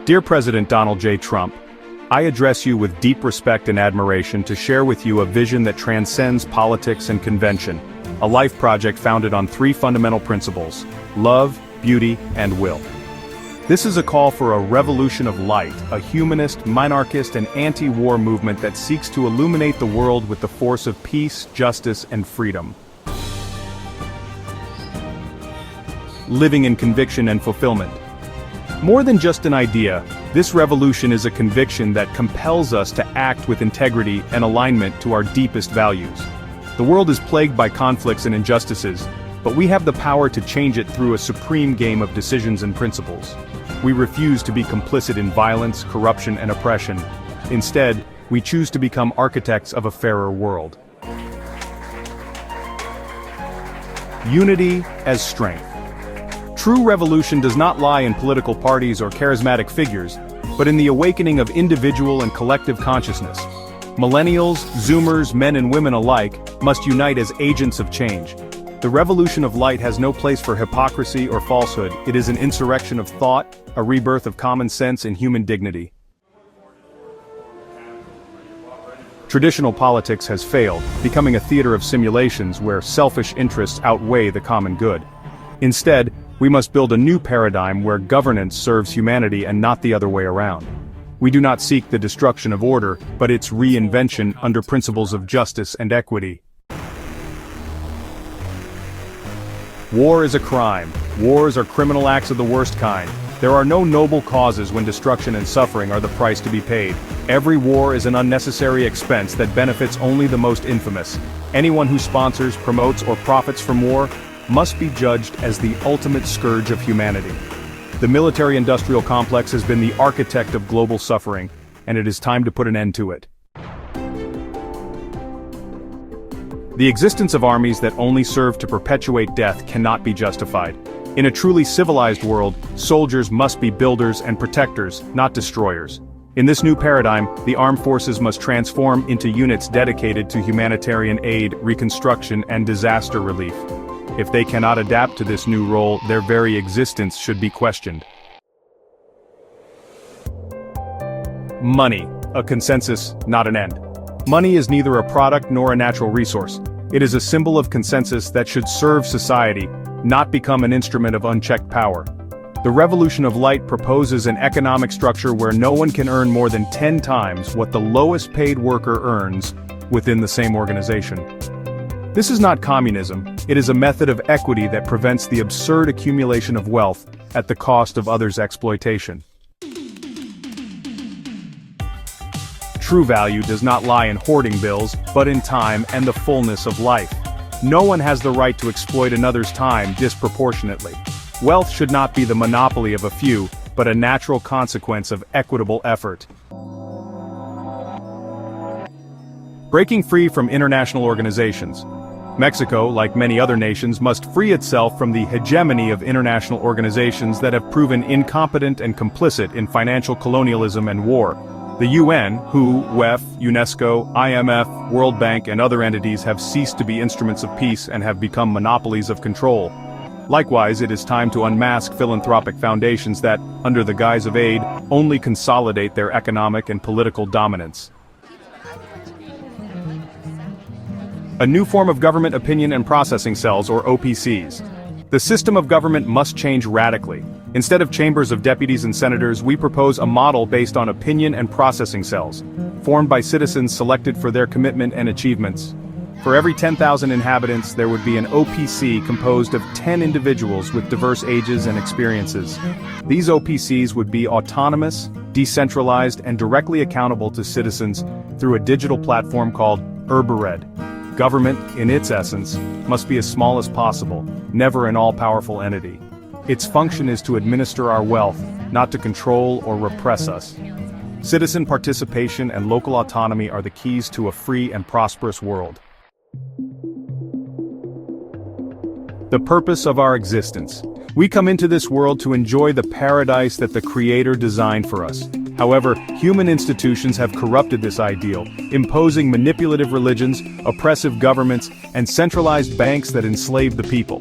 Dear President Donald J. Trump, I address you with deep respect and admiration to share with you a vision that transcends politics and convention, a life project founded on three fundamental principles: love, beauty, and will. This is a call for a revolution of light, a humanist, minarchist, and anti-war movement that seeks to illuminate the world with the force of peace, justice, and freedom. Living in conviction and fulfillment. More than just an idea, this revolution is a conviction that compels us to act with integrity and alignment to our deepest values. The world is plagued by conflicts and injustices, but we have the power to change it through a supreme game of decisions and principles. We refuse to be complicit in violence, corruption, and oppression. Instead, we choose to become architects of a fairer world. Unity as strength. True revolution does not lie in political parties or charismatic figures, but in the awakening of individual and collective consciousness. Millennials, Zoomers, men and women alike, must unite as agents of change. The revolution of light has no place for hypocrisy or falsehood. It is an insurrection of thought, a rebirth of common sense and human dignity. Traditional politics has failed, becoming a theater of simulations where selfish interests outweigh the common good. Instead, we must build a new paradigm where governance serves humanity and not the other way around. We do not seek the destruction of order, but its reinvention under principles of justice and equity. War is a crime. Wars are criminal acts of the worst kind. There are no noble causes when destruction and suffering are the price to be paid. Every war is an unnecessary expense that benefits only the most infamous. Anyone who sponsors, promotes, or profits from war must be judged as the ultimate scourge of humanity. The military-industrial complex has been the architect of global suffering, and it is time to put an end to it. The existence of armies that only serve to perpetuate death cannot be justified. In a truly civilized world, soldiers must be builders and protectors, not destroyers. In this new paradigm, the armed forces must transform into units dedicated to humanitarian aid, reconstruction, and disaster relief. If they cannot adapt to this new role, their very existence should be questioned. Money, a consensus, not an end. Money is neither a product nor a natural resource. It is a symbol of consensus that should serve society, not become an instrument of unchecked power. The Revolution of Light proposes an economic structure where no one can earn more than 10 times what the lowest paid worker earns within the same organization. This is not communism, it is a method of equity that prevents the absurd accumulation of wealth at the cost of others' exploitation. True value does not lie in hoarding bills, but in time and the fullness of life. No one has the right to exploit another's time disproportionately. Wealth should not be the monopoly of a few, but a natural consequence of equitable effort. Breaking free from international organizations. Mexico, like many other nations, must free itself from the hegemony of international organizations that have proven incompetent and complicit in financial colonialism and war. The UN, WHO, WEF, UNESCO, IMF, World Bank, and other entities have ceased to be instruments of peace and have become monopolies of control. Likewise, it is time to unmask philanthropic foundations that, under the guise of aid, only consolidate their economic and political dominance. A new form of government opinion and processing cells, or OPCs. The system of government must change radically. Instead of chambers of deputies and senators, we propose a model based on opinion and processing cells, formed by citizens selected for their commitment and achievements. For every 10,000 inhabitants, there would be an OPC composed of 10 individuals with diverse ages and experiences. These OPCs would be autonomous, decentralized, and directly accountable to citizens through a digital platform called Urbared. Government, in its essence, must be as small as possible, never an all-powerful entity. Its function is to administer our wealth, not to control or repress us. Citizen participation and local autonomy are the keys to a free and prosperous world. The purpose of our existence. We come into this world to enjoy the paradise that the Creator designed for us. However, human institutions have corrupted this ideal, imposing manipulative religions, oppressive governments, and centralized banks that enslave the people.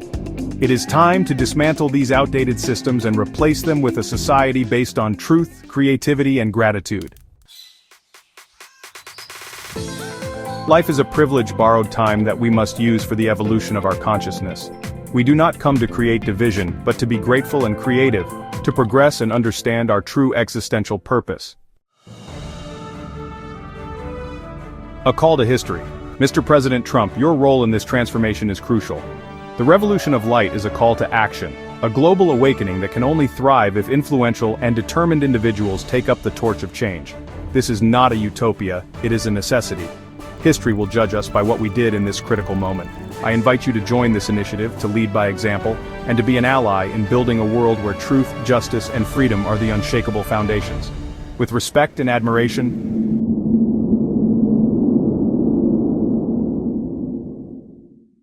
It is time to dismantle these outdated systems and replace them with a society based on truth, creativity, and gratitude. Life is a privilege borrowed time that we must use for the evolution of our consciousness. We do not come to create division, but to be grateful and creative, to progress and understand our true existential purpose. A call to history. Mr. President Trump, your role in this transformation is crucial. The revolution of light is a call to action, a global awakening that can only thrive if influential and determined individuals take up the torch of change. This is not a utopia, it is a necessity. History will judge us by what we did in this critical moment. I invite you to join this initiative, to lead by example, and to be an ally in building a world where truth, justice, and freedom are the unshakable foundations. With respect and admiration,